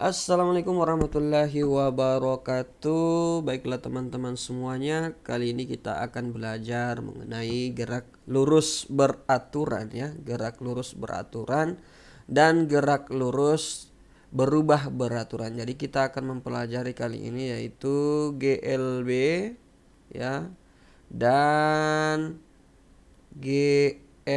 Assalamualaikum warahmatullahi wabarakatuh. Baiklah teman-teman semuanya, kali ini kita akan belajar mengenai gerak lurus beraturan ya, gerak lurus beraturan dan gerak lurus berubah beraturan. Jadi kita akan mempelajari kali ini yaitu GLB ya dan GLBB.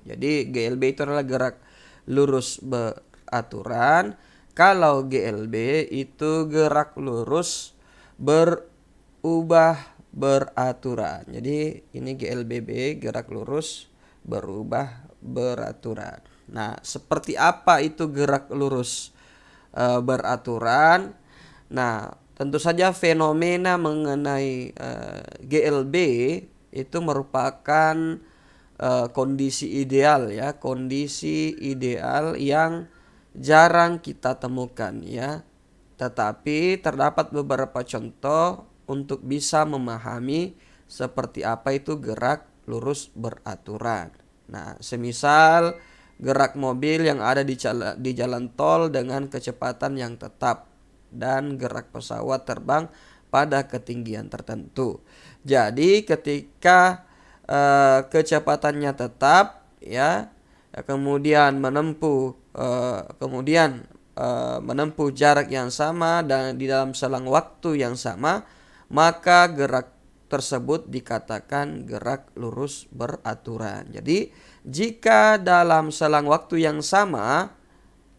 Jadi GLB itu adalah gerak lurus beraturan. Kalau GLB itu gerak lurus berubah beraturan. Jadi ini GLBB, gerak lurus berubah beraturan. Nah, seperti apa itu gerak lurus beraturan? Nah, tentu saja fenomena mengenai GLB itu merupakan kondisi ideal ya, kondisi ideal yang jarang kita temukan ya. Tetapi terdapat beberapa contoh untuk bisa memahami seperti apa itu gerak lurus beraturan. Nah, semisal gerak mobil yang ada di jalan tol dengan kecepatan yang tetap dan gerak pesawat terbang pada ketinggian tertentu. Jadi ketika kecepatannya tetap ya, kemudian menempuh jarak yang sama dan di dalam selang waktu yang sama, maka gerak tersebut dikatakan gerak lurus beraturan. Jadi jika dalam selang waktu yang sama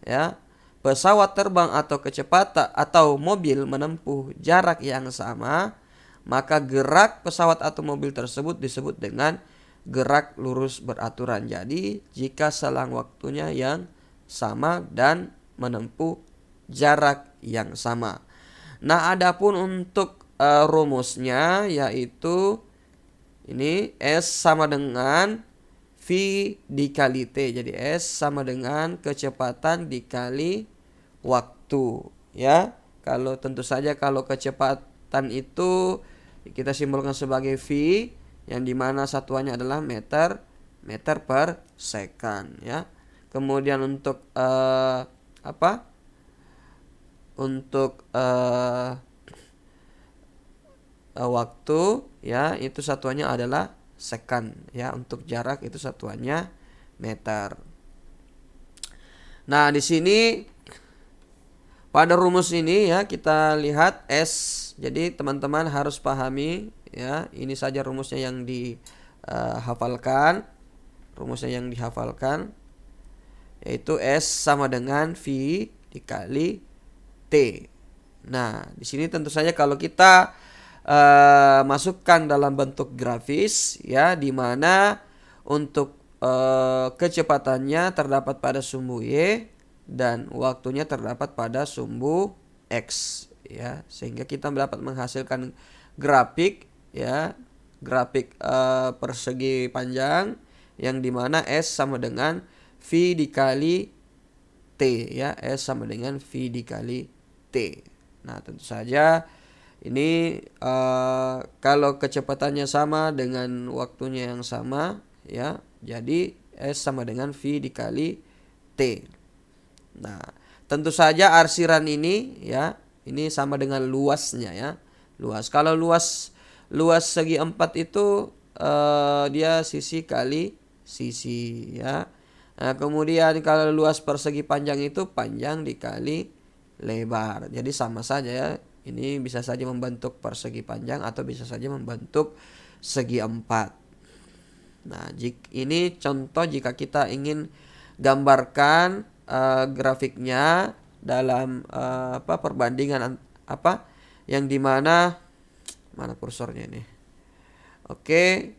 ya, pesawat terbang atau kecepatan atau mobil menempuh jarak yang sama, maka gerak pesawat atau mobil tersebut disebut dengan gerak lurus beraturan. Jadi jika selang waktunya yang sama dan menempuh jarak yang sama. Nah, adapun untuk rumusnya yaitu ini S sama dengan V dikali T. Jadi S sama dengan kecepatan dikali waktu ya. Tentu saja kalau kecepatan itu kita simbolkan sebagai V, yang dimana satuannya adalah meter per second ya. Kemudian untuk waktu ya, itu satuannya adalah second ya. Untuk jarak itu satuannya meter. Nah, di sini pada rumus ini ya kita lihat S. Jadi teman-teman harus pahami ya, ini saja rumusnya yang dihafalkan. Rumusnya yang dihafalkan yaitu S sama dengan V dikali T. Nah, di sini tentu saja kalau kita masukkan dalam bentuk grafis ya, di mana untuk kecepatannya terdapat pada sumbu Y dan waktunya terdapat pada sumbu X ya, sehingga kita dapat menghasilkan grafik ya, grafik persegi panjang yang dimana S sama dengan V dikali T ya, S sama dengan V dikali T. Nah, tentu saja ini kalau kecepatannya sama dengan waktunya yang sama ya, jadi S sama dengan V dikali T. Nah, tentu saja arsiran ini ya, ini sama dengan luasnya ya. Luas. Kalau luas segi 4 itu dia sisi kali sisi ya. Nah, kemudian kalau luas persegi panjang itu panjang dikali lebar. Jadi sama saja ya. Ini bisa saja membentuk persegi panjang atau bisa saja membentuk segi 4. Nah, ini contoh jika kita ingin gambarkan grafiknya dalam perbandingan yang dimana mana kursornya ini. Oke,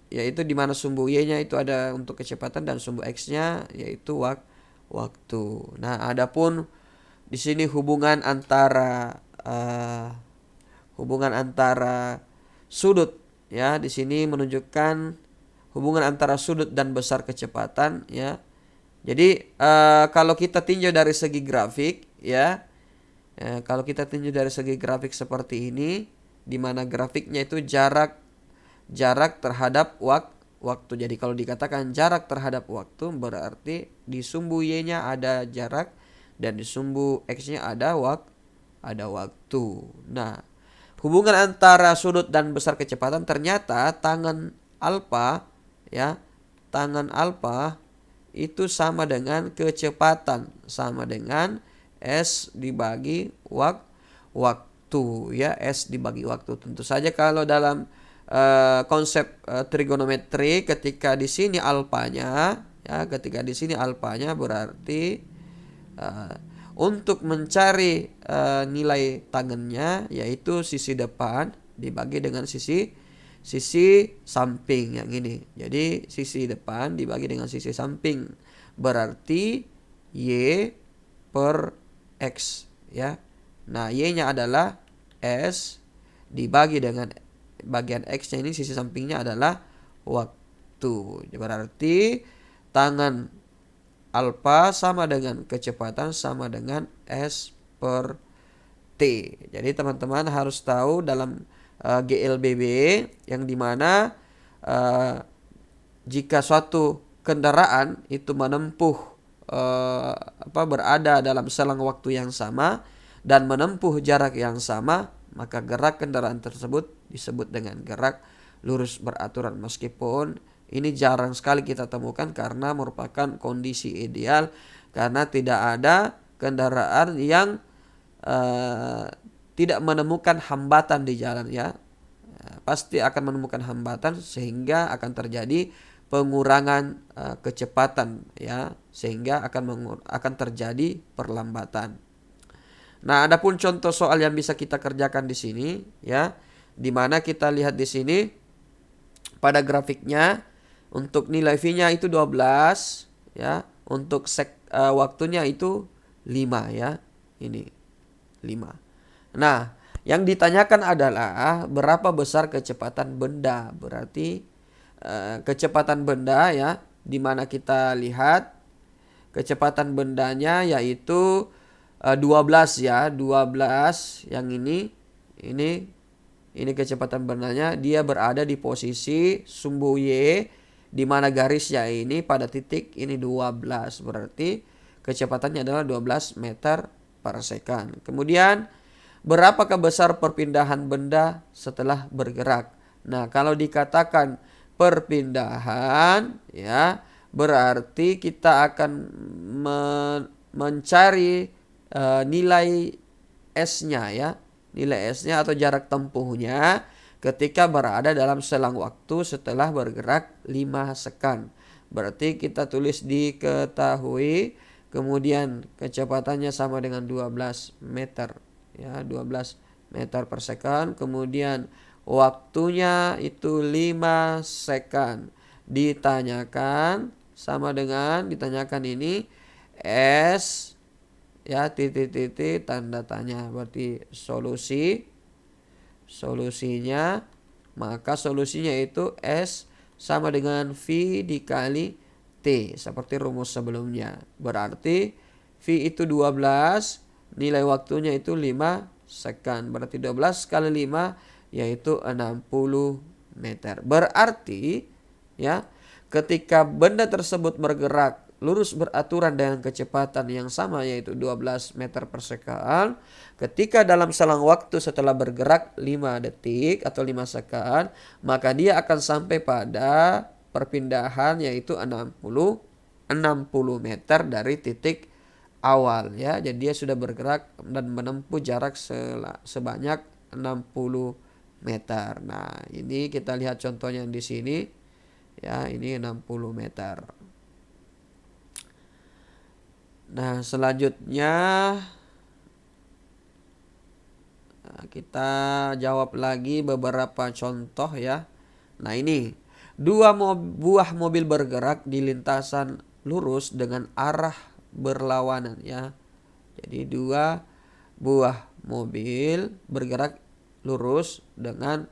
yaitu dimana sumbu Y-nya itu ada untuk kecepatan dan sumbu X-nya yaitu waktu. Nah, adapun di sini hubungan antara sudut ya, di sini menunjukkan hubungan antara sudut dan besar kecepatan ya. Jadi kalau kita tinjau dari segi grafik ya, kalau kita tinjau dari segi grafik seperti ini, di mana grafiknya itu jarak terhadap waktu. Jadi kalau dikatakan jarak terhadap waktu berarti di sumbu y-nya ada jarak dan di sumbu x-nya ada waktu. Nah, hubungan antara sudut dan besar kecepatan ternyata tangan alfa ya, tangan alfa itu sama dengan kecepatan, sama dengan s dibagi waktu ya, s dibagi waktu. Tentu saja kalau dalam konsep trigonometri ketika di sini alfanya ya, ketika di sini alfanya berarti untuk mencari nilai tangennya yaitu sisi depan dibagi dengan sisi samping yang ini. Jadi sisi depan dibagi dengan sisi samping berarti y per x ya. Nah, y-nya adalah s dibagi dengan bagian x-nya ini, sisi sampingnya adalah waktu. Berarti tangan alfa sama dengan kecepatan sama dengan s per t. Jadi teman-teman harus tahu dalam GLBB yang dimana jika suatu kendaraan itu menempuh berada dalam selang waktu yang sama dan menempuh jarak yang sama, maka gerak kendaraan tersebut disebut dengan gerak lurus beraturan. Meskipun ini jarang sekali kita temukan karena merupakan kondisi ideal, karena tidak ada kendaraan yang tidak menemukan hambatan di jalan ya. Pasti akan menemukan hambatan sehingga akan terjadi pengurangan kecepatan ya, sehingga akan terjadi perlambatan. Nah, adapun contoh soal yang bisa kita kerjakan di sini ya, di mana kita lihat di sini pada grafiknya untuk nilai V-nya itu 12 ya, untuk waktunya itu 5 ya. Ini 5. Nah, yang ditanyakan adalah berapa besar kecepatan benda. Berarti kecepatan benda ya, di mana kita lihat kecepatan bendanya yaitu 12 ya, 12 yang ini kecepatan bendanya, dia berada di posisi sumbu Y di mana garisnya ini pada titik ini 12, berarti kecepatannya adalah 12 meter per second. Kemudian berapakah besar perpindahan benda setelah bergerak? Nah, kalau dikatakan perpindahan ya, berarti kita akan mencari nilai S-nya ya, nilai S-nya atau jarak tempuhnya ketika berada dalam selang waktu setelah bergerak 5 second. Berarti kita tulis diketahui, kemudian kecepatannya sama dengan 12 meter ya, 12 meter per second, kemudian waktunya itu 5 second. Ditanyakan ini S ya, titik tanda tanya, berarti solusinya, maka solusinya itu S sama dengan V dikali T seperti rumus sebelumnya. Berarti V itu 12, nilai waktunya itu 5 second, berarti 12 kali 5 yaitu 60 meter. Berarti ya, ketika benda tersebut bergerak lurus beraturan dengan kecepatan yang sama yaitu 12 meter per second, ketika dalam selang waktu setelah bergerak 5 detik atau 5 second, maka dia akan sampai pada perpindahan yaitu 60 meter dari titik awal ya. Jadi dia sudah bergerak dan menempuh jarak sebanyak 60 meter. Nah, ini kita lihat contohnya di sini ya, ini 60 meter. Nah, selanjutnya kita jawab lagi beberapa contoh ya. Nah, ini 2 buah mobil bergerak di lintasan lurus dengan arah berlawanan ya. Jadi 2 buah mobil bergerak lurus dengan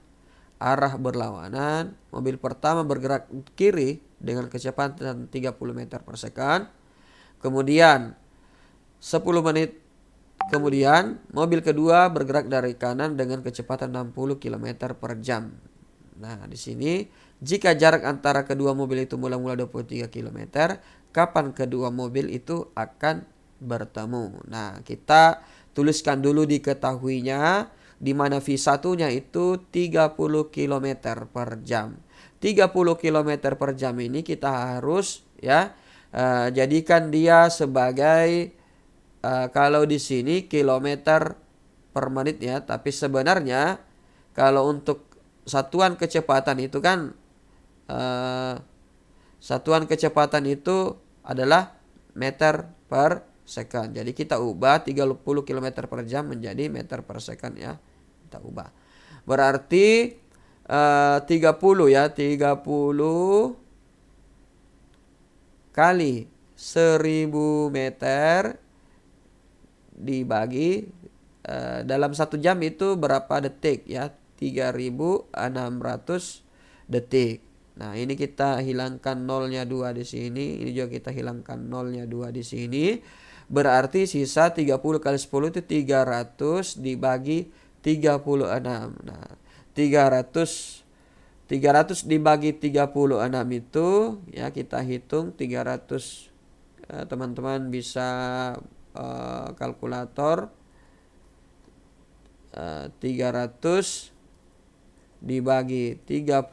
arah berlawanan. Mobil pertama bergerak kiri dengan kecepatan 30 meter per second. Kemudian 10 menit kemudian mobil kedua bergerak dari kanan dengan kecepatan 60 km per jam. Nah, di sini jika jarak antara kedua mobil itu mula-mula 23 km, kapan kedua mobil itu akan bertemu? Nah, kita tuliskan dulu diketahuinya di mana V1-nya itu 30 km per jam. 30 km per jam ini kita harus ya jadikan dia sebagai kalau di sini kilometer per menit ya, tapi sebenarnya kalau untuk satuan kecepatan itu kan satuan kecepatan itu adalah meter per second. Jadi kita ubah 30 km per jam menjadi meter per second ya. Kita ubah. Berarti 30 ya, 30 kali 1000 meter dibagi dalam 1 jam itu berapa detik ya? 3600 detik. Nah, ini kita hilangkan nolnya 2 di sini, ini juga kita hilangkan nolnya 2 di sini. Berarti sisa 30 kali 10 itu 300 dibagi 36. Nah, 300 dibagi 36 itu ya kita hitung 300 teman-teman bisa kalkulator 300 dibagi 36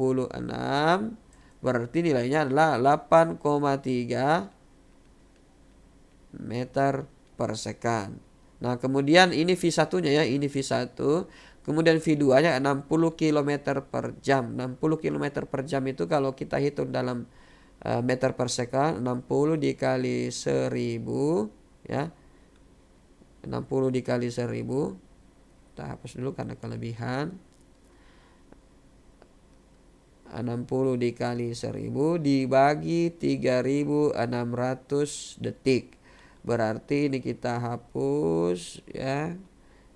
berarti nilainya adalah 8,3 meter per second. Nah, kemudian ini V1-nya ya, ini V1. Kemudian V2-nya 60 km per jam. 60 km per jam itu kalau kita hitung dalam meter per second, 60 dikali 1000 ya. 60 dikali 1000. Kita hapus dulu karena kelebihan. 60 dikali 1000 dibagi 3600 detik. Berarti ini kita hapus ya.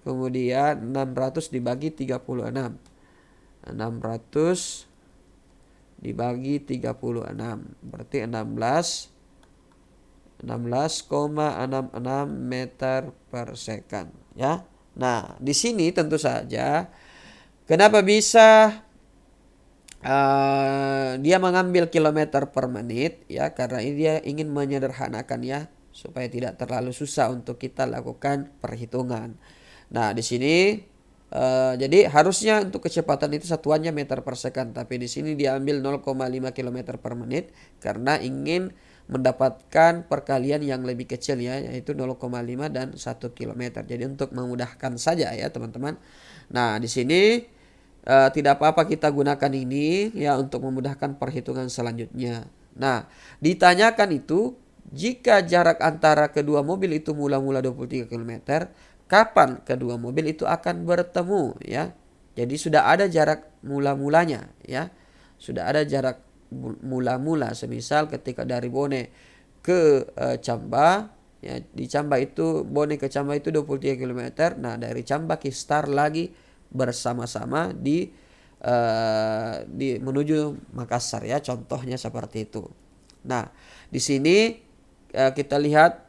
Kemudian 600 dibagi 36. 600 dibagi 36. Berarti 16,66 meter per second ya. Nah, di sini tentu saja kenapa bisa dia mengambil kilometer per menit ya, karena ini dia ingin menyederhanakan ya supaya tidak terlalu susah untuk kita lakukan perhitungan. Nah, di sini jadi harusnya untuk kecepatan itu satuannya meter per second, tapi di sini diambil 0,5 km per menit karena ingin mendapatkan perkalian yang lebih kecil ya, yaitu 0,5 dan 1 km. Jadi untuk memudahkan saja ya teman-teman. Nah, di sini tidak apa-apa kita gunakan ini ya untuk memudahkan perhitungan selanjutnya. Nah, ditanyakan itu jika jarak antara kedua mobil itu mula-mula 23 km, kapan kedua mobil itu akan bertemu ya. Jadi sudah ada jarak mula-mulanya ya. Sudah ada jarak mula-mula, semisal ketika dari Bone ke Camba ya, di Camba itu Bone ke Camba itu 23 km. Nah, dari Camba ke start lagi bersama-sama di menuju Makassar ya, contohnya seperti itu. Nah, di sini kita lihat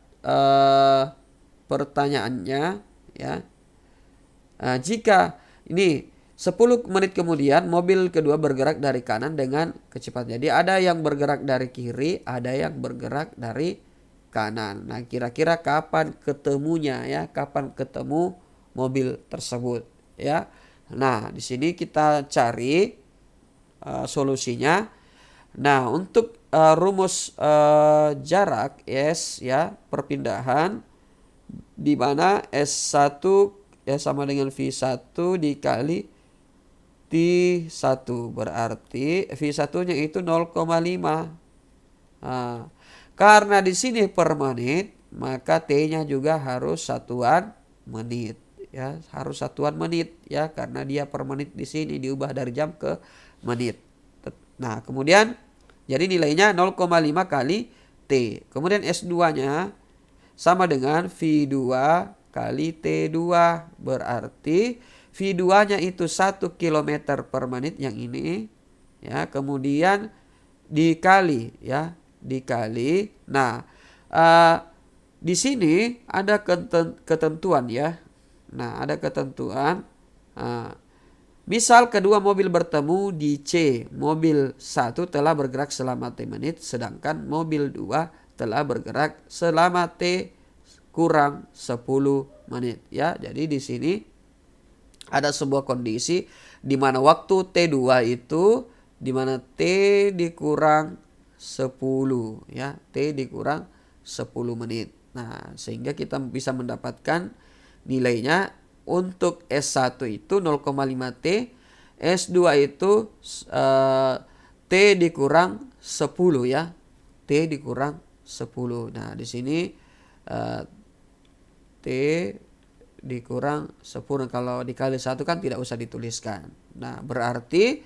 pertanyaannya ya. Jika ini 10 menit kemudian mobil kedua bergerak dari kanan dengan kecepatan. Jadi ada yang bergerak dari kiri, ada yang bergerak dari kanan. Nah, kira-kira kapan ketemunya ya? Kapan ketemu mobil tersebut ya? Nah, di sini kita cari solusinya. Nah, untuk rumus jarak S ya, perpindahan di mana S1 ya sama dengan V1 dikali T1, berarti V1-nya itu 0,5. Nah, karena di sini per menit, maka T-nya juga harus satuan menit ya, harus satuan menit ya, karena dia per menit di sini diubah dari jam ke menit. Nah, kemudian jadi nilainya 0,5 kali T. Kemudian S2-nya sama dengan V2 kali T2, berarti V2-nya itu 1 km per menit yang ini ya, kemudian dikali ya, dikali. Nah, di sini ada ketentuan ya. Nah, ada ketentuan. Misal kedua mobil bertemu di C. Mobil 1 telah bergerak selama T menit, sedangkan mobil 2 telah bergerak selama T kurang 10 menit. Ya, jadi di sini ada sebuah kondisi di mana waktu T2 itu di mana T dikurang 10 ya, T dikurang 10 menit. Nah, sehingga kita bisa mendapatkan nilainya untuk S1 itu 0,5 T, S2 itu T dikurang 10 ya. T dikurang 10. Nah, di sini T dikurang 10. Kalau dikali 1 kan tidak usah dituliskan. Nah, berarti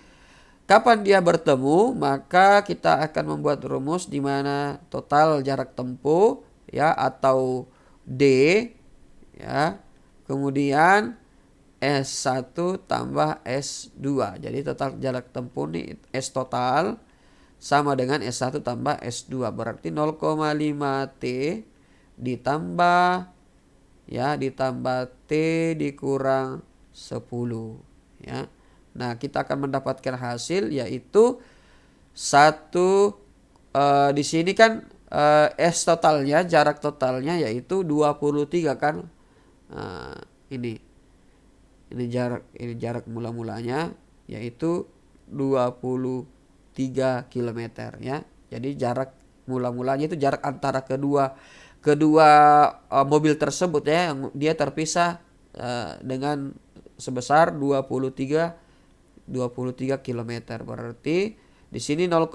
kapan dia bertemu, maka kita akan membuat rumus di mana total jarak tempuh ya atau D ya. Kemudian S1 tambah S2. Jadi total jarak tempuh nih S total sama dengan S1 tambah S2. Berarti 0,5 T ditambah T dikurang 10 ya. Nah, kita akan mendapatkan hasil yaitu di sini kan S totalnya, jarak totalnya yaitu 23 kan. Ini jarak mula-mulanya yaitu 23 km ya. Jadi jarak mula-mulanya itu jarak antara kedua mobil tersebut ya, yang dia terpisah dengan sebesar 23 km. Berarti di sini 0,5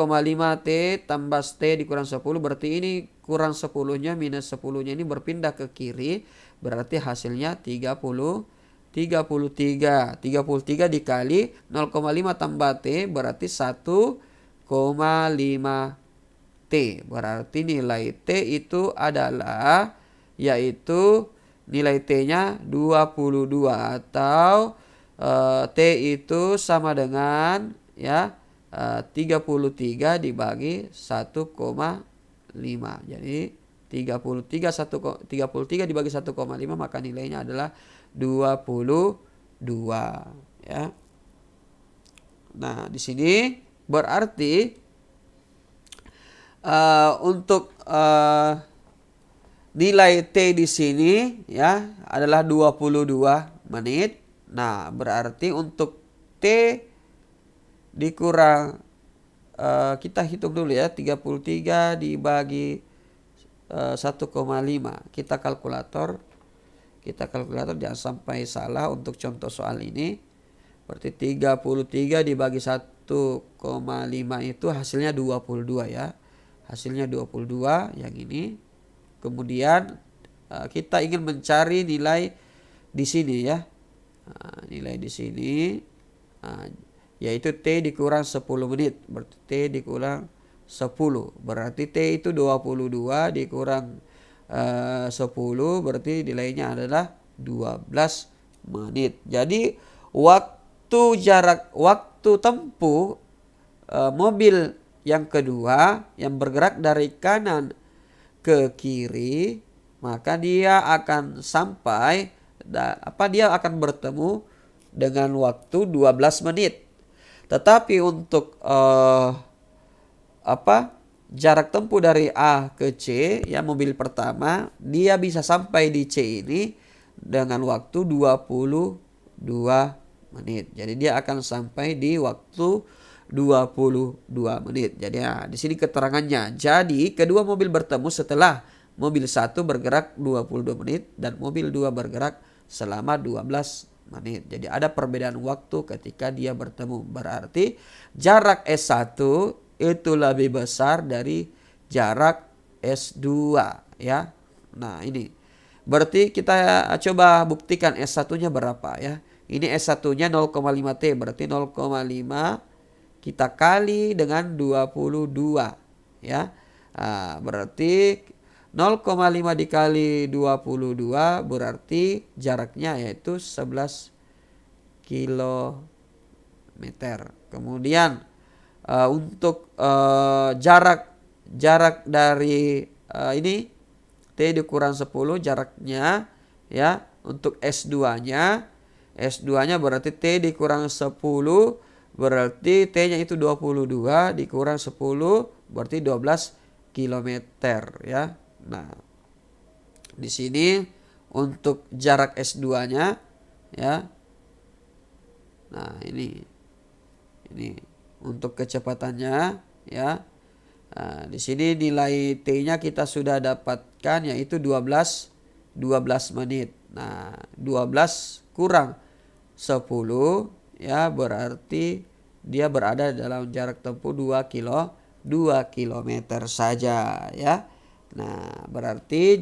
T tambah T dikurang 10, berarti ini kurang 10-nya minus 10-nya ini berpindah ke kiri, berarti hasilnya 33 dikali 0,5 tambah T berarti 1,5 T. Berarti nilai T itu adalah yaitu nilai T-nya 22 atau T itu sama dengan ya 33 dibagi 1,5. Jadi 33 dibagi 1,5 maka nilainya adalah 22 ya. Nah, di sini berarti untuk nilai T di sini ya adalah 22 menit. Nah, berarti untuk T dikurang kita hitung dulu ya, 33 dibagi 1,5. Kita kalkulator jangan sampai salah untuk contoh soal ini. Berarti 33 dibagi 1,5 itu hasilnya 22 ya. Hasilnya 22 yang ini. Kemudian kita ingin mencari nilai di sini ya. Nilai di sini yaitu T dikurang 10 menit. Berarti T dikurang 10. Berarti T itu 22 dikurang 10 berarti nilainya adalah 12 menit. Jadi waktu tempuh mobil yang kedua yang bergerak dari kanan ke kiri, maka dia akan bertemu dengan waktu 12 menit. Tetapi untuk jarak tempuh dari A ke C ya, mobil pertama dia bisa sampai di C ini dengan waktu 22 menit. Jadi dia akan sampai di waktu 22 menit. Jadi di sini keterangannya. Jadi kedua mobil bertemu setelah mobil 1 bergerak 22 menit dan mobil 2 bergerak selama 12 menit. Jadi ada perbedaan waktu ketika dia bertemu. Berarti jarak S1 itu lebih besar dari jarak S2 ya. Nah, ini. Berarti kita coba buktikan S1-nya berapa ya. Ini S1-nya 0,5 T, berarti 0,5 kita kali dengan 22 ya. Berarti 0,5 dikali 22 berarti jaraknya yaitu 11 kilometer. Kemudian untuk jarak dari ini T dikurang 10 jaraknya ya, untuk S2-nya S2-nya berarti T dikurang 10, berarti T-nya itu 22 dikurang 10 berarti 12 kilometer ya. Nah, di sini untuk jarak S2-nya ya. Nah, ini untuk kecepatannya ya. Nah, di sini nilai T-nya kita sudah dapatkan yaitu 12 menit. Nah, 12 kurang 10 ya berarti dia berada dalam jarak tempuh 2 kilometer saja ya. Nah, berarti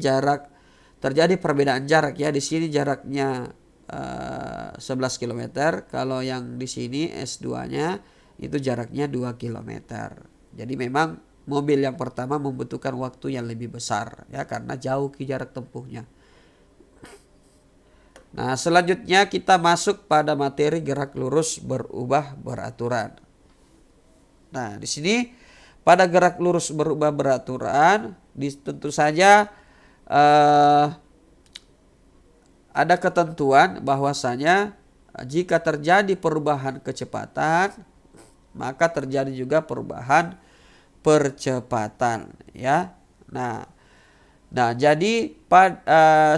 terjadi perbedaan jarak ya. Di sini jaraknya 11 kilometer, kalau yang di sini S2-nya itu jaraknya 2 kilometer. Jadi memang mobil yang pertama membutuhkan waktu yang lebih besar ya karena jauh ke jarak tempuhnya. Nah, selanjutnya kita masuk pada materi gerak lurus berubah beraturan. Nah, di sini pada gerak lurus berubah beraturan, tentu saja ada ketentuan bahwasanya jika terjadi perubahan kecepatan, maka terjadi juga perubahan percepatan, ya. Nah, jadi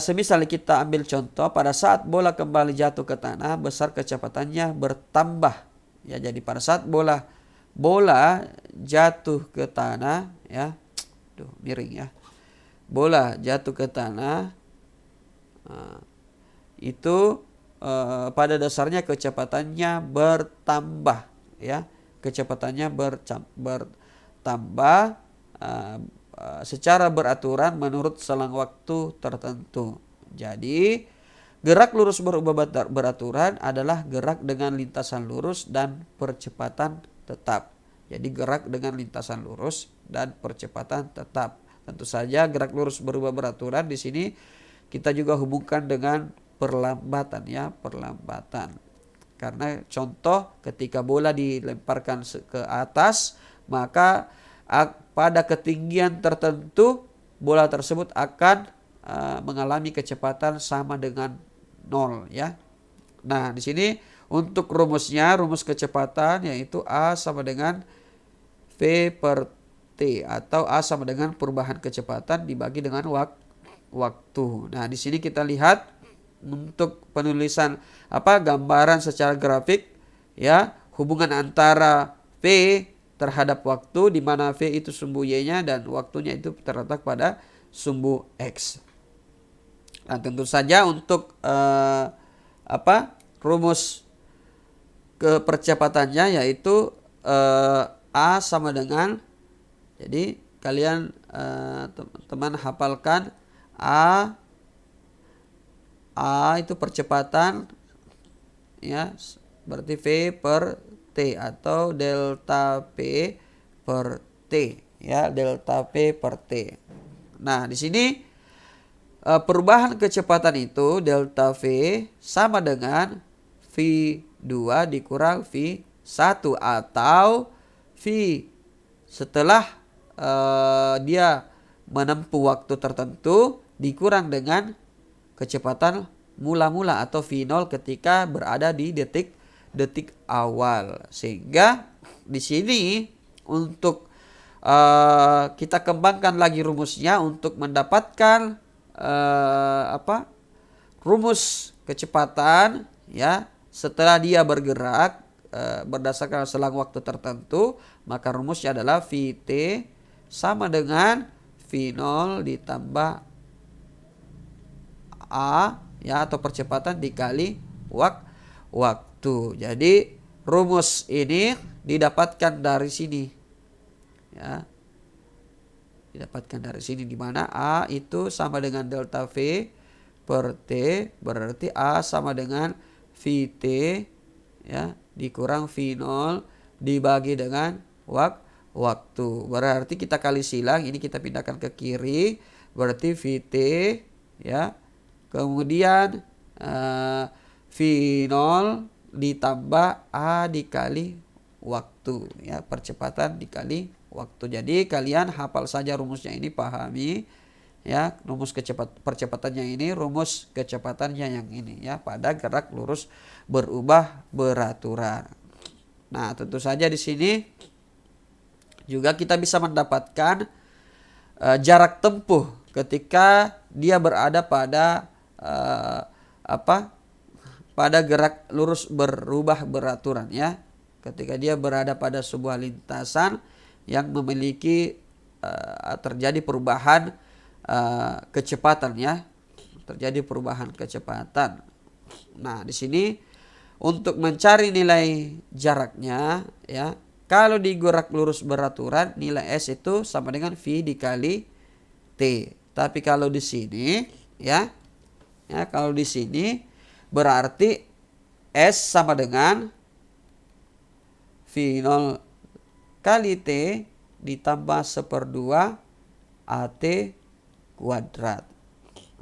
semisal kita ambil contoh pada saat bola kembali jatuh ke tanah, besar kecepatannya bertambah. Ya, jadi pada saat bola jatuh ke tanah, ya, miring ya. Bola jatuh ke tanah, itu pada dasarnya kecepatannya bertambah, ya. Kecepatannya bertambah secara beraturan menurut selang waktu tertentu. Jadi gerak lurus berubah beraturan adalah gerak dengan lintasan lurus dan percepatan tetap. Jadi gerak dengan lintasan lurus dan percepatan tetap. Tentu saja gerak lurus berubah beraturan di sini kita juga hubungkan dengan perlambatan ya, perlambatan. Karena contoh ketika bola dilemparkan ke atas, maka pada ketinggian tertentu bola tersebut akan mengalami kecepatan sama dengan 0 ya. Nah, di sini untuk rumusnya, rumus kecepatan yaitu A sama dengan V per T atau A sama dengan perubahan kecepatan dibagi dengan waktu. Nah, di sini kita lihat untuk penulisan gambaran secara grafik ya, hubungan antara V terhadap waktu di mana V itu sumbu Y-nya dan waktunya itu terletak pada sumbu X. Nah, tentu saja untuk rumus kepercepatannya yaitu A sama dengan, jadi kalian teman-teman hafalkan A itu percepatan ya, berarti V per T atau delta P per T ya, delta P per T. Nah, di sini perubahan kecepatan itu delta V sama dengan V2 dikurang V1 atau V setelah dia menempuh waktu tertentu dikurang dengan kecepatan mula-mula atau V0 ketika berada di detik awal. Sehingga di sini untuk kita kembangkan lagi rumusnya untuk mendapatkan rumus kecepatan ya setelah dia bergerak berdasarkan selang waktu tertentu, maka rumusnya adalah Vt sama dengan V0 ditambah A ya atau percepatan dikali waktu. Jadi rumus ini didapatkan dari sini ya. Didapatkan dari sini di mana A itu sama dengan delta V per T, berarti A sama dengan Vt ya dikurang V0 dibagi dengan waktu. Berarti kita kali silang, ini kita pindahkan ke kiri, berarti Vt ya. Kemudian V0 ditambah A dikali waktu ya, percepatan dikali waktu. Jadi kalian hafal saja rumusnya ini, pahami ya, rumus percepatannya ini, rumus kecepatannya yang ini ya, pada gerak lurus berubah beraturan. Nah, tentu saja di sini juga kita bisa mendapatkan jarak tempuh ketika dia berada pada pada gerak lurus berubah beraturan ya. Ketika dia berada pada sebuah lintasan yang memiliki terjadi perubahan kecepatan ya. Terjadi perubahan kecepatan. Nah, di sini untuk mencari nilai jaraknya ya, kalau di gerak lurus beraturan nilai S itu sama dengan V dikali T. Tapi kalau di sini ya, kalau di sini berarti S sama dengan V0 kali T ditambah 1/2 AT kuadrat.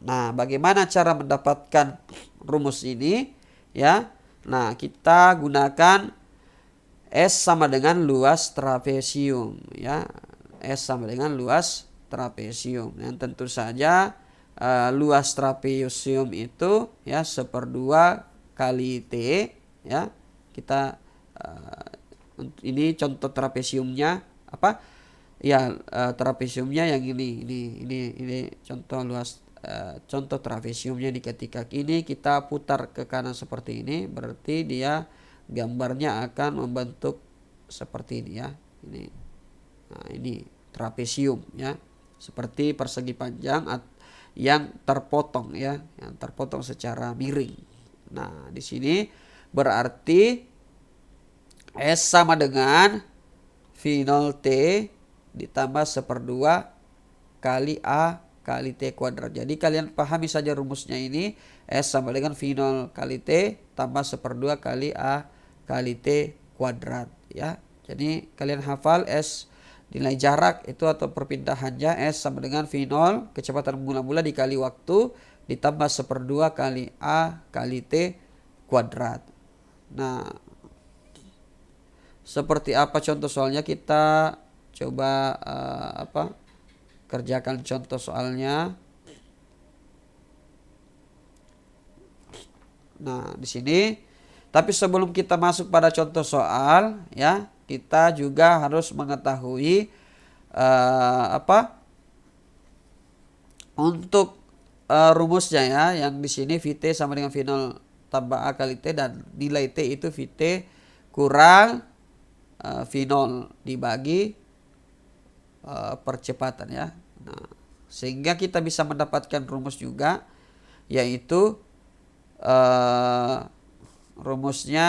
Nah, bagaimana cara mendapatkan rumus ini ya? Nah, kita gunakan S sama dengan luas trapesium ya. S sama dengan luas trapesium. Yang tentu saja luas trapesium itu ya 1/2 kali T ya. Kita ini contoh trapesiumnya apa? Ya, trapesiumnya yang ini contoh luas contoh trapesiumnya di ketika ini kita putar ke kanan seperti ini, berarti dia gambarnya akan membentuk seperti ini ya. Ini. Nah, ini trapesium ya. Seperti persegi panjang yang terpotong ya, yang terpotong secara miring. Nah, di sini berarti S sama dengan V0T ditambah 1/2 kali A kali T kuadrat. Jadi kalian pahami saja rumusnya ini. S sama dengan V0 kali T tambah 1/2 kali A kali T kuadrat ya. Jadi kalian hafal S nilai jarak itu atau perpindahannya S sama dengan V0 kecepatan mula-mula dikali waktu ditambah 1/2 kali A kali T kuadrat. Nah, seperti apa contoh soalnya, kita coba kerjakan contoh soalnya. Nah, di sini tapi sebelum kita masuk pada contoh soal ya, kita juga harus mengetahui untuk rumusnya ya, yang di sini VT sama dengan V0 tambah A kali T, dan nilai T itu VT kurang V0 dibagi percepatan ya. Nah, sehingga kita bisa mendapatkan rumus juga, yaitu rumusnya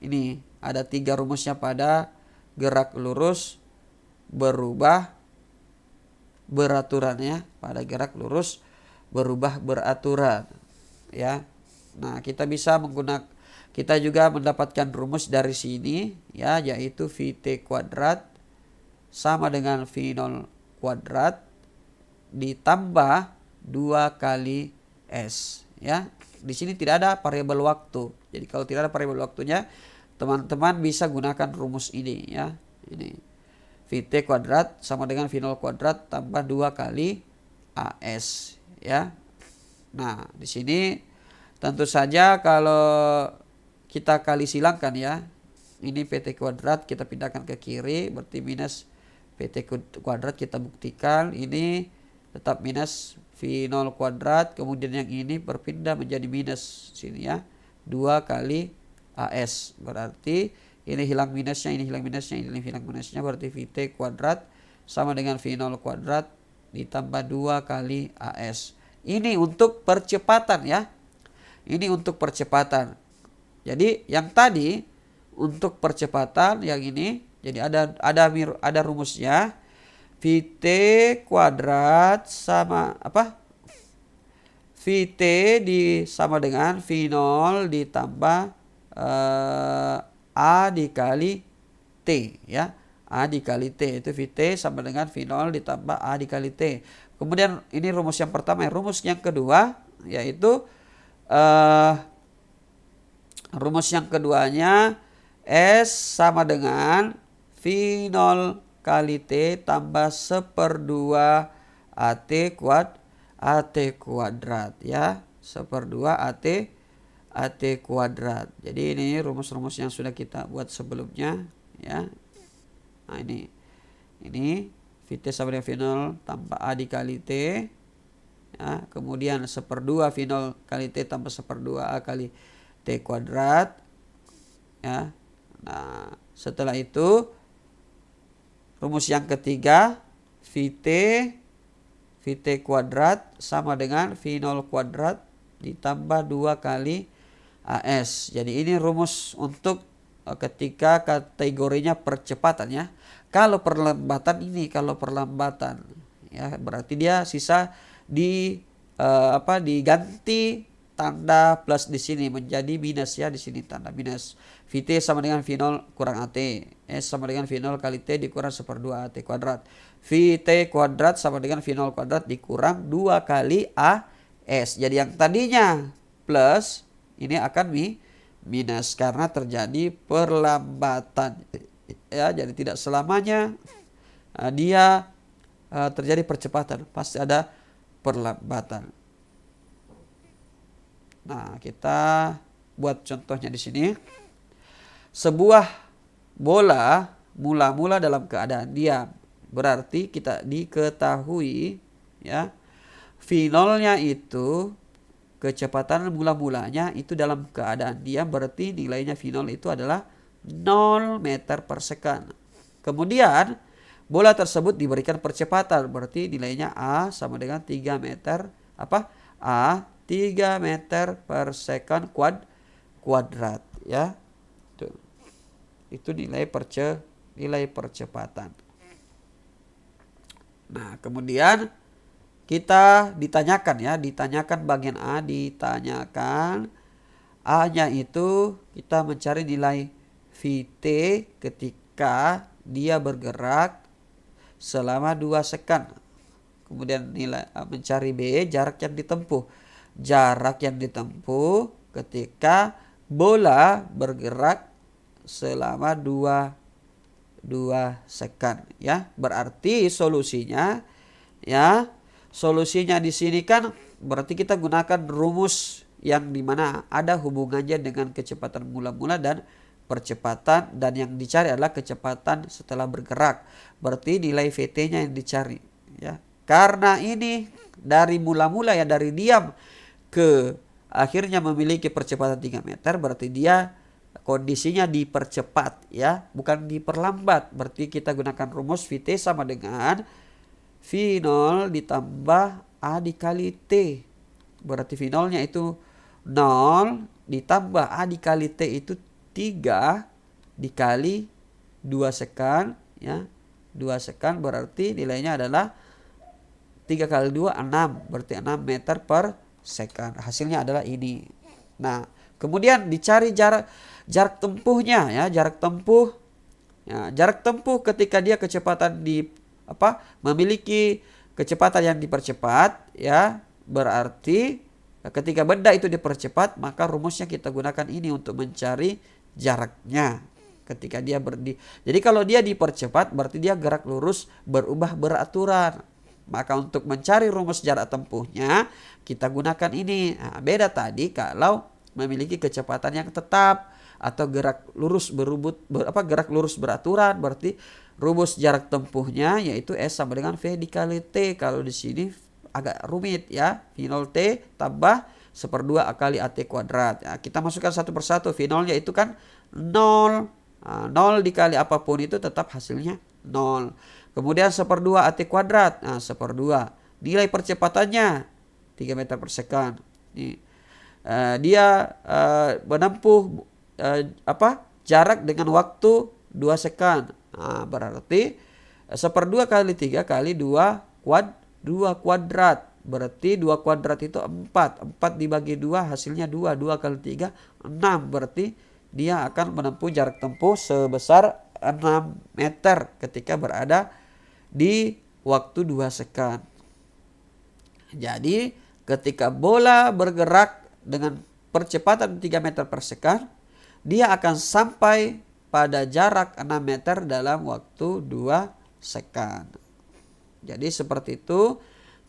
ini ada 3 rumusnya pada gerak lurus berubah beraturan ya, pada gerak lurus berubah beraturan ya. Nah, kita juga mendapatkan rumus dari sini ya, yaitu VT kuadrat sama dengan V0 kuadrat ditambah 2 kali S ya. Di sini tidak ada variabel waktu. Jadi kalau tidak ada variabel waktunya, teman-teman bisa gunakan rumus ini ya. Ini VT kuadrat sama dengan V0 kuadrat tambah 2 kali AS ya. Nah, di sini tentu saja kalau kita kali silangkan ya, ini PT kuadrat kita pindahkan ke kiri, berarti minus PT kuadrat kita buktikan ini tetap minus V0 kuadrat, kemudian yang ini berpindah menjadi minus sini ya, 2 kali AS, berarti ini hilang minusnya, ini hilang minusnya, ini hilang minusnya, berarti VT kuadrat sama dengan V0 kuadrat ditambah 2 kali AS. Ini untuk percepatan ya, ini untuk percepatan. Jadi yang tadi untuk percepatan, yang ini jadi ada rumusnya VT kuadrat sama VT sama dengan V0 ditambah A dikali T ya. A dikali T itu VT sama dengan V0 ditambah A dikali T. Kemudian ini rumus yang pertama. Rumus yang kedua yaitu rumus yang keduanya S sama dengan V0 kali T tambah 1/2 AT kuadrat ya. 1/2 AT kuadrat. Jadi ini rumus-rumus yang sudah kita buat sebelumnya ya. Nah ini VT sama dengan V0 tambah A dikali T ya. Kemudian 1/2 V0 kali T tambah 1/2 A kali T kuadrat ya. Nah setelah itu rumus yang ketiga VT kuadrat sama dengan V0 kuadrat ditambah 2 kali AS. Jadi ini rumus untuk ketika kategorinya percepatan ya. Kalau perlambatan ya berarti dia sisa diganti tanda plus di sini menjadi minus ya, di sini tanda minus. VT sama dengan V0 kurang AT. S sama dengan V0 kali T dikurang 1/2 AT kuadrat. VT kuadrat sama dengan V0 kuadrat dikurang 2 kali AS. Jadi yang tadinya plus ini akan minus karena terjadi perlambatan ya. Jadi tidak selamanya dia terjadi percepatan, pasti ada perlambatan. Nah kita buat contohnya di sini. Sebuah bola mula-mula dalam keadaan diam, berarti kita diketahui ya V0-nya itu kecepatan mula-mulanya itu dalam keadaan diam, berarti nilainya V0 itu adalah 0 meter per second. Kemudian bola tersebut diberikan percepatan, berarti nilainya A sama dengan 3 meter A 3 meter per second kuadrat ya. Itu nilai percepatan. Nah, kemudian kita ditanyakan bagian A, ditanyakan A-nya itu kita mencari nilai VT ketika dia bergerak selama 2 second. Kemudian nilai mencari B, jarak yang ditempuh. Jarak yang ditempuh ketika bola bergerak selama 2 second ya. Berarti solusinya di sini kan berarti kita gunakan rumus yang dimana ada hubungannya dengan kecepatan mula-mula dan percepatan, dan yang dicari adalah kecepatan setelah bergerak. Berarti nilai VT-nya yang dicari ya. Karena ini dari mula-mula ya, dari diam ke akhirnya memiliki percepatan 3 meter, berarti dia kondisinya dipercepat ya, bukan diperlambat. Berarti kita gunakan rumus VT sama dengan V0 ditambah A dikali T. Berarti V0-nya itu 0 ditambah A dikali T itu 3 dikali 2 second ya. 2 second berarti nilainya adalah 3 kali 2 6, berarti 6 meter per second. Hasilnya adalah ini. Nah, kemudian dicari jarak tempuhnya ya, jarak tempuh. Ya, jarak tempuh ketika dia kecepatan memiliki kecepatan yang dipercepat ya, berarti ketika benda itu dipercepat maka rumusnya kita gunakan ini untuk mencari jaraknya ketika dia Jadi kalau dia dipercepat berarti dia gerak lurus berubah beraturan. Maka untuk mencari rumus jarak tempuhnya kita gunakan ini. Nah, beda tadi kalau memiliki kecepatan yang tetap atau gerak lurus gerak lurus beraturan, berarti rumus jarak tempuhnya yaitu S sama dengan V dikali T. Kalau di sini agak rumit ya. V0T tambah 1/2 A kali AT kuadrat. Ya, kita masukkan satu persatu. V0-nya itu kan 0. Nah, 0 dikali apapun itu tetap hasilnya 0. Kemudian 1/2 AT kuadrat. Nah, 1/2. Nilai percepatannya 3 meter per second. Dia menempuh jarak dengan waktu 2 second. Nah, berarti 1/2 kali 3 kali 2 kuadrat. Berarti 2 kuadrat itu 4. 4 dibagi 2 hasilnya 2. 2 kali 3 6. Berarti dia akan menempuh jarak tempuh sebesar 6 meter ketika berada di waktu 2 second. Jadi ketika bola bergerak dengan percepatan 3 meter per second, dia akan sampai pada jarak 6 meter dalam waktu 2 second. Jadi seperti itu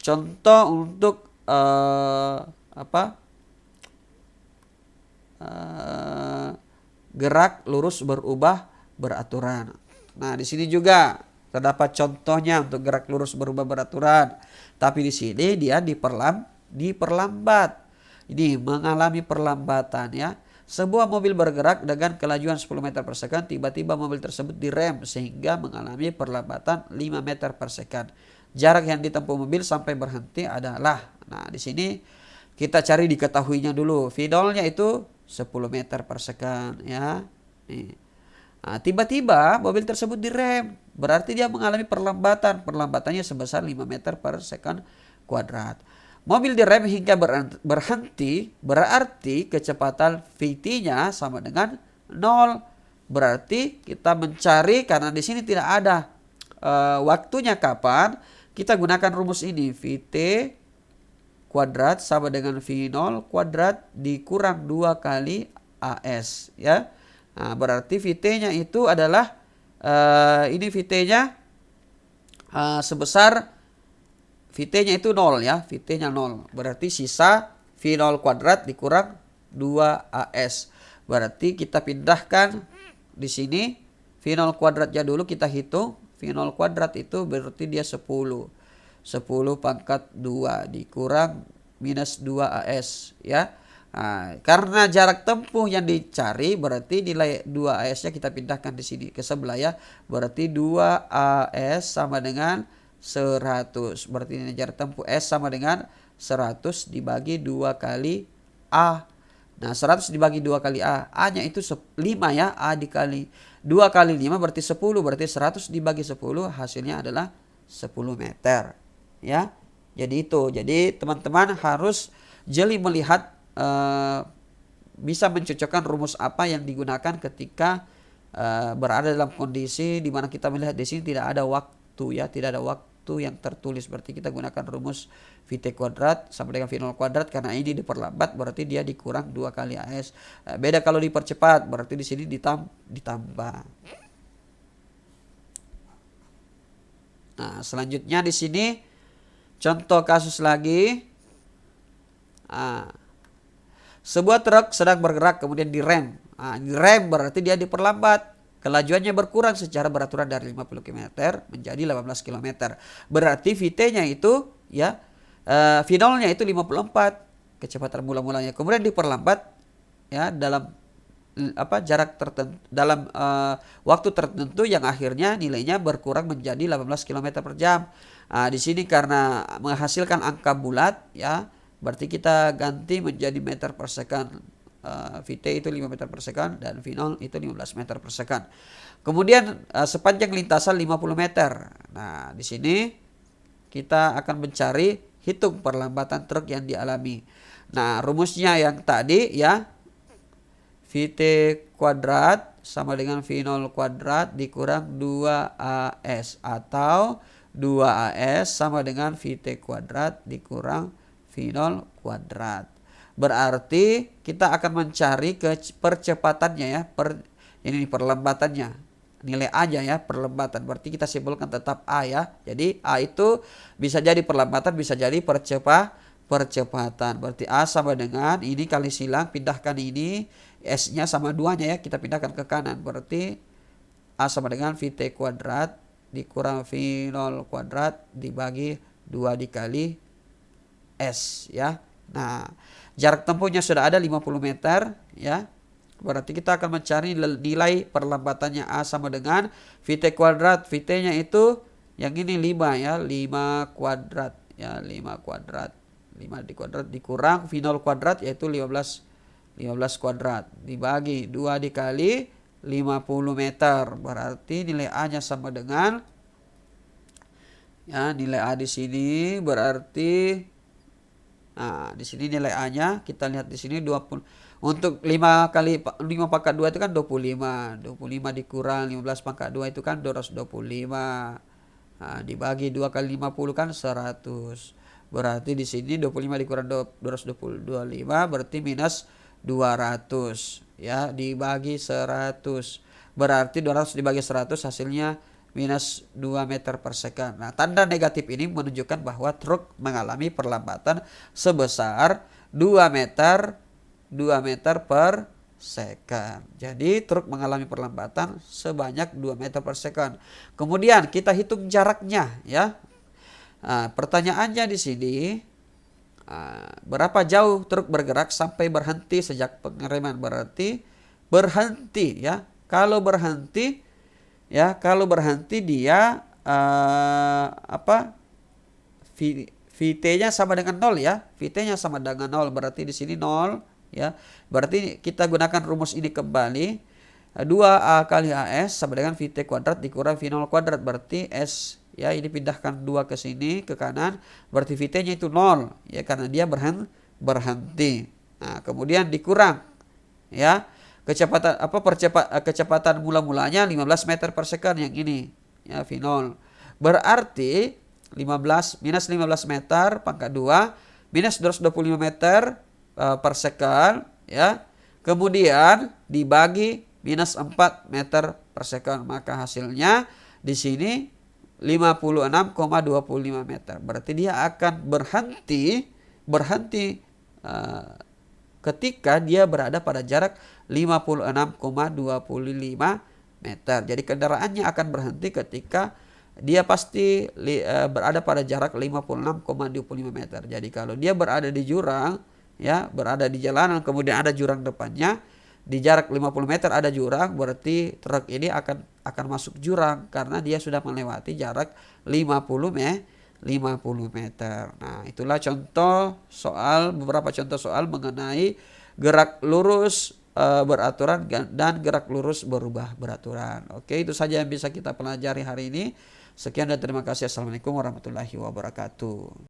contoh untuk apa? Gerak lurus berubah beraturan. Nah, di sini juga terdapat contohnya untuk gerak lurus berubah beraturan. Tapi di sini dia diperlambat. Ini mengalami perlambatan ya. Sebuah mobil bergerak dengan kelajuan 10 meter per second, tiba-tiba mobil tersebut direm sehingga mengalami perlambatan 5 meter per second. Jarak yang ditempuh mobil sampai berhenti adalah, nah di sini kita cari diketahuinya dulu. V0-nya itu 10 meter per second ya. Nih. Nah, tiba-tiba mobil tersebut direm, berarti dia mengalami perlambatan. Perlambatannya sebesar 5 meter per second kuadrat. Mobil direm hingga berhenti, berarti kecepatan Vt-nya sama dengan 0. Berarti kita mencari, karena di sini tidak ada waktunya kapan, kita gunakan rumus ini. Vt kuadrat sama dengan V0 kuadrat dikurang 2 kali AS ya. Nah, berarti Vt-nya itu adalah ini Vt-nya sebesar Vt-nya itu 0 ya, Vt-nya 0. Berarti sisa V0 kuadrat dikurang 2AS. Berarti kita pindahkan di sini V0 kuadratnya dulu kita hitung. V0 kuadrat itu berarti dia 10. 10 pangkat 2 dikurang minus 2AS ya. Nah, karena jarak tempuh yang dicari berarti nilai 2AS-nya kita pindahkan di sini ke sebelah ya. Berarti 2AS sama dengan 100. Berarti ini jarak tempuh S sama dengan 100 dibagi 2 kali A. Nah, 100 dibagi 2 kali A. A-nya itu 5 ya. A dikali 2 kali 5 berarti 10. Berarti 100 dibagi 10 hasilnya adalah 10 meter. Ya. Jadi itu. Jadi teman-teman harus jeli melihat bisa mencocokkan rumus apa yang digunakan ketika berada dalam kondisi di mana kita melihat di sini tidak ada waktu ya, tidak ada waktu yang tertulis. Berarti kita gunakan rumus Vt kuadrat sama dengan V0 kuadrat, karena ini diperlambat berarti dia dikurang 2 kali AS. Beda kalau dipercepat berarti di sini ditambah. Nah, selanjutnya di sini contoh kasus lagi. Sebuah truk sedang bergerak kemudian direm. Direm berarti dia diperlambat. Kelajuannya berkurang secara beraturan dari 50 km menjadi 18 km. Berarti Vt-nya itu ya V0-nya itu 54 kecepatan mula-mulanya. Kemudian diperlambat ya dalam jarak tertentu, dalam waktu tertentu yang akhirnya nilainya berkurang menjadi 18 km per jam. Di sini karena menghasilkan angka bulat ya, berarti kita ganti menjadi meter per second. Vt itu 5 meter per second dan V0 itu 15 meter per second. Kemudian sepanjang lintasan 50 meter. Nah, di sini kita akan mencari hitung perlambatan truk yang dialami. Nah, rumusnya yang tadi ya, Vt kuadrat sama dengan V0 kuadrat dikurang 2AS atau 2AS sama dengan Vt kuadrat dikurang V0 kuadrat. Berarti kita akan mencari percepatannya ya, ini perlambatannya. Nilai A-nya ya, perlambatan. Berarti kita simpulkan tetap A ya. Jadi A itu bisa jadi perlambatan, bisa jadi percepatan. Berarti A sama dengan ini kali silang, pindahkan ini, S-nya sama 2-nya ya, kita pindahkan ke kanan. Berarti A sama dengan Vt kuadrat dikurang V0 kuadrat dibagi 2 dikali S ya. Nah, jarak tempuhnya sudah ada 50 meter ya. Berarti kita akan mencari nilai perlambatannya A sama dengan Vt kuadrat. Vt-nya itu yang ini 5 ya, 5 kuadrat ya, 5 kuadrat. 5 kuadrat dikurang V0 kuadrat yaitu 15 kuadrat dibagi 2 dikali 50 meter. Berarti nilai A-nya sama dengan ya, nilai A di sini berarti di sini nilai A-nya kita lihat di sini 20. Untuk 5 kali 5 pangkat 2 itu kan 25. 25 dikurang 15 pangkat 2 itu kan 225. Dibagi 2 kali 50 kan 100. Berarti di sini 25 dikurang 225 berarti minus 200 ya, dibagi 100. Berarti 200 dibagi 100 hasilnya minus 2 meter per second. Nah, tanda negatif ini menunjukkan bahwa truk mengalami perlambatan sebesar 2 meter per second. Jadi truk mengalami perlambatan sebanyak 2 meter per second. Kemudian kita hitung jaraknya ya. Nah, pertanyaannya di sini, berapa jauh truk bergerak sampai berhenti sejak pengereman? Berarti berhenti ya. Kalau berhenti dia VT-nya sama dengan 0 ya. VT-nya sama dengan 0, berarti di sini 0 ya. Berarti kita gunakan rumus ini kembali. 2A kali AS sama dengan VT kuadrat dikurang V0 kuadrat, berarti S ya, ini pindahkan 2 ke sini ke kanan, berarti VT-nya itu 0 ya, karena dia berhenti. Nah, kemudian dikurang ya kecepatan mula-mulanya 15 meter per second yang ini ya, V0. Berarti 15 meter pangkat 2 minus 225 meter per second ya. Kemudian dibagi minus 4 meter per second, maka hasilnya di sini 56,25 meter. Berarti dia akan berhenti ketika dia berada pada jarak 56,25 meter. Jadi kendaraannya akan berhenti ketika dia pasti berada pada jarak 56,25 meter. Jadi kalau dia berada di jurang ya, berada di jalanan kemudian ada jurang depannya, di jarak 50 meter ada jurang, berarti truk ini akan masuk jurang karena dia sudah melewati jarak 50 meter. Nah, itulah beberapa contoh soal mengenai gerak lurus beraturan dan gerak lurus berubah beraturan. Oke, itu saja yang bisa kita pelajari hari ini. Sekian dan terima kasih. Assalamualaikum warahmatullahi wabarakatuh.